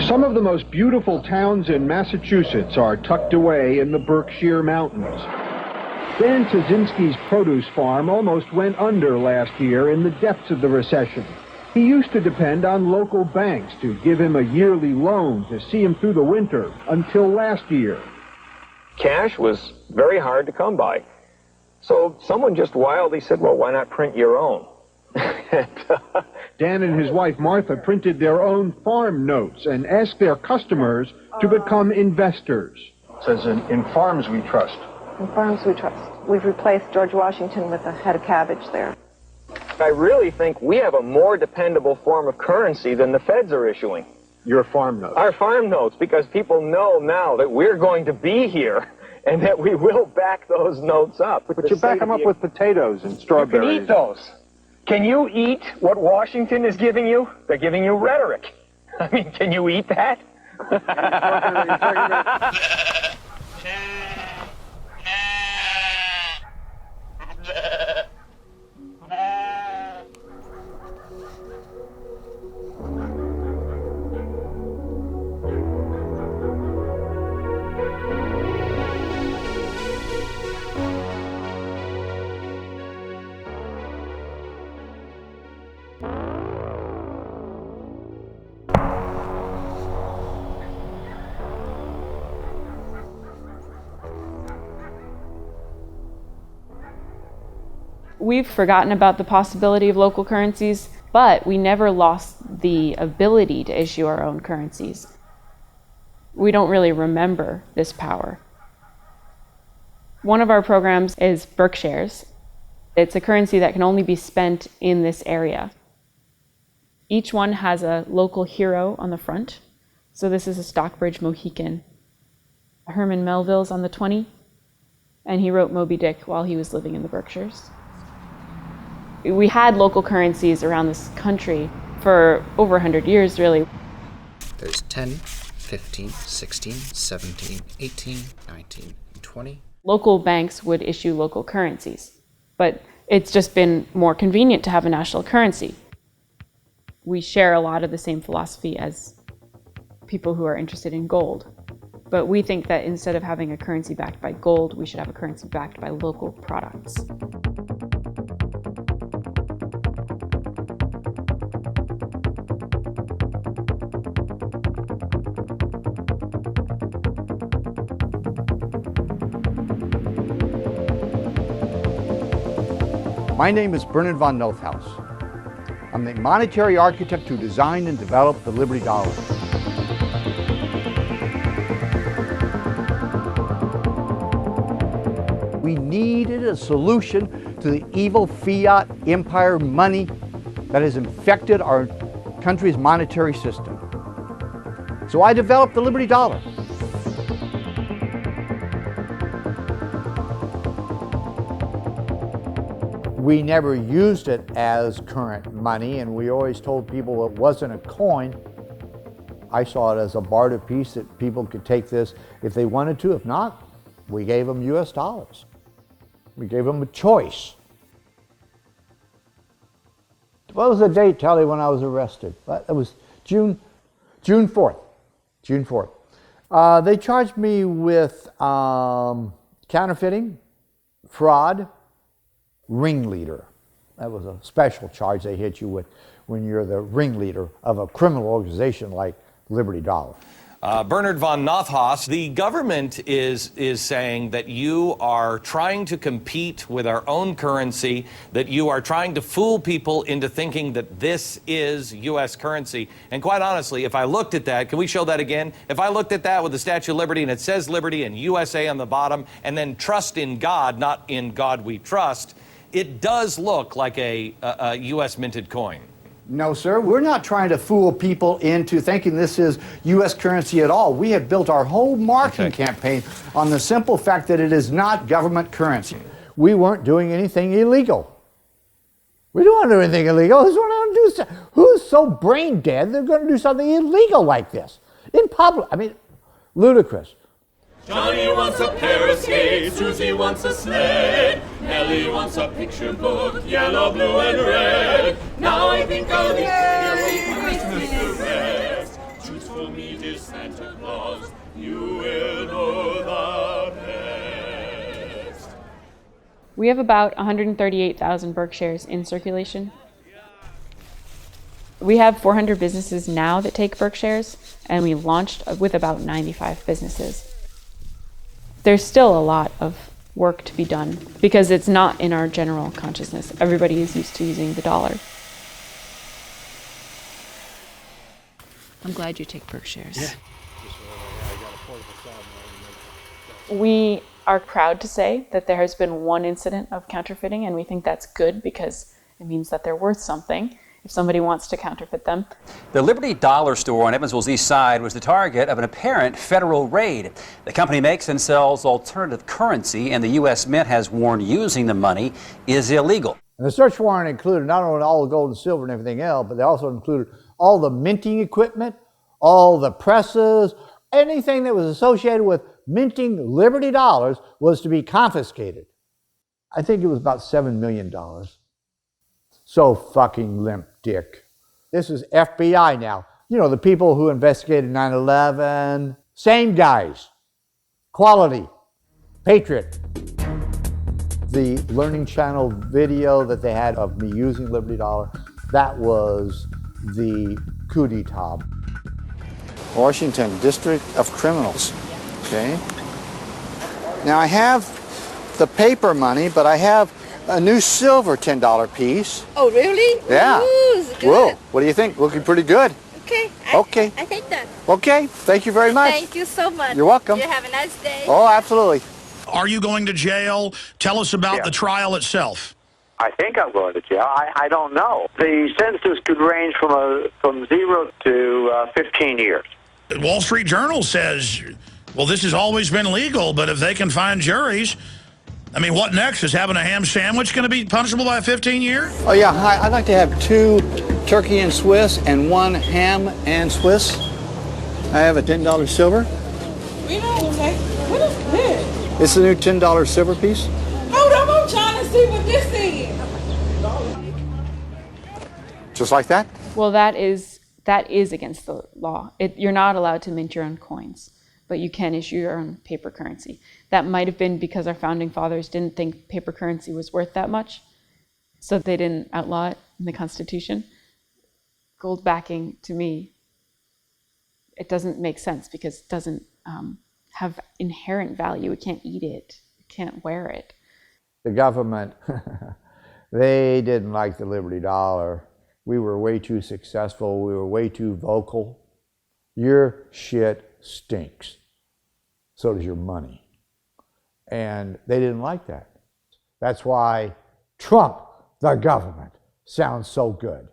Some of the most beautiful towns in Massachusetts are tucked away in the Berkshire Mountains. Dan Tazinski's produce farm almost went under last year in the depths of the recession. He used to depend on local banks to give him a yearly loan to see him through the winter until last year. Cash was very hard to come by. So someone just wildly said, well, why not print your own? Dan and his wife Martha printed their own farm notes and asked their customers to become investors. It says, in farms we trust. In farms we trust. We've replaced George Washington with a head of cabbage there. I really think we have a more dependable form of currency than the feds are issuing. Your farm notes. Our farm notes, because people know now that we're going to be here and that we will back those notes up. But you back them up with potatoes and strawberries. You can eat those. Can you eat what Washington is giving you? They're giving you rhetoric. I mean, can you eat that? We've forgotten about the possibility of local currencies, but we never lost the ability to issue our own currencies. We don't really remember this power. One of our programs is Berkshires. It's a currency that can only be spent in this area. Each one has a local hero on the front. So this is a Stockbridge Mohican. Herman Melville's on the 20, and he wrote Moby Dick while he was living in the Berkshires. We had local currencies around this country for over 100 years, really. There's 10, 15, 16, 17, 18, 19, and 20. Local banks would issue local currencies, but it's just been more convenient to have a national currency. We share a lot of the same philosophy as people who are interested in gold. But we think that instead of having a currency backed by gold, we should have a currency backed by local products. My name is Bernard von Nothaus. I'm the monetary architect who designed and developed the Liberty Dollar. We needed a solution to the evil fiat empire money that has infected our country's monetary system. So I developed the Liberty Dollar. We never used it as current money, and we always told people it wasn't a coin. I saw it as a barter piece that people could take this if they wanted to. If not, we gave them US dollars. We gave them a choice. What was the date, Telly, when I was arrested? It was June 4th. June 4th. They charged me with counterfeiting, fraud, ringleader. That was a special charge they hit you with when you're the ringleader of a criminal organization like Liberty Dollar. Bernard von Nothaus, the government is saying that you are trying to compete with our own currency, that you are trying to fool people into thinking that this is U.S. currency. And quite honestly, if I looked at that, can we show that again? If I looked at that with the Statue of Liberty and it says Liberty and USA on the bottom, and then trust in God, not in God we trust, it does look like a U.S. minted coin. No, sir. We're not trying to fool people into thinking this is U.S. currency at all. We have built our whole marketing campaign on the simple fact that it is not government currency. We weren't doing anything illegal. We don't want to do anything illegal. Who's so brain dead they're going to do something illegal like this? In public. I mean, ludicrous. Johnny wants a pair of skates, Susie wants a sled, Nellie wants a picture book, yellow, blue, and red. Now I think I'll be Christmas red. We have about 138,000 Berkshires in circulation. We have 400 businesses now that take Berkshires, and we launched with about 95 businesses. There's still a lot of work to be done because it's not in our general consciousness. Everybody is used to using the dollar. I'm glad you take Berkshires. Yeah. We are proud to say that there has been one incident of counterfeiting, and we think that's good because it means that they're worth something if somebody wants to counterfeit them. The Liberty Dollar store on Evansville's east side was the target of an apparent federal raid. The company makes and sells alternative currency, and the U.S. Mint has warned using the money is illegal. And the search warrant included not only all the gold and silver and everything else, but they also included all the minting equipment, all the presses, anything that was associated with minting Liberty dollars was to be confiscated. I think it was about $7 million. So fucking limp dick. This is FBI now. You know, the people who investigated 9/11, same guys. Quality, Patriot. The Learning Channel video that they had of me using Liberty Dollar, that was the coup d'etat. Washington District of Criminals, okay? Now I have the paper money, but I have a new silver $10 piece. Oh, really? Yeah. Ooh, good. Whoa, what do you think? Looking pretty good. Okay. Okay. I take that. Okay, thank you very much. Thank you so much. You're welcome. You have a nice day. Oh, absolutely. Are you going to jail? Tell us about the trial itself. I think I'm going to jail. I don't know. The sentences could range from 0 to 15 years. The Wall Street Journal says, well, this has always been legal, but if they can find juries, I mean, what next? Is having a ham sandwich going to be punishable by 15 years? Oh, yeah. Hi, I'd like to have 2 turkey and Swiss and 1 ham and Swiss. I have a $10 silver. We don't like, what is this? It's the new $10 silver piece. Hold up, I'm trying to see what this is. Just like that? Well, that is against the law. You're not allowed to mint your own coins, but you can issue your own paper currency. That might have been because our founding fathers didn't think paper currency was worth that much, so they didn't outlaw it in the Constitution. Gold backing, to me, it doesn't make sense because it doesn't have inherent value. We can't eat it. We can't wear it. The government, they didn't like the Liberty Dollar. We were way too successful. We were way too vocal. Your shit stinks. So does your money. And they didn't like that. That's why Trump, the government, sounds so good.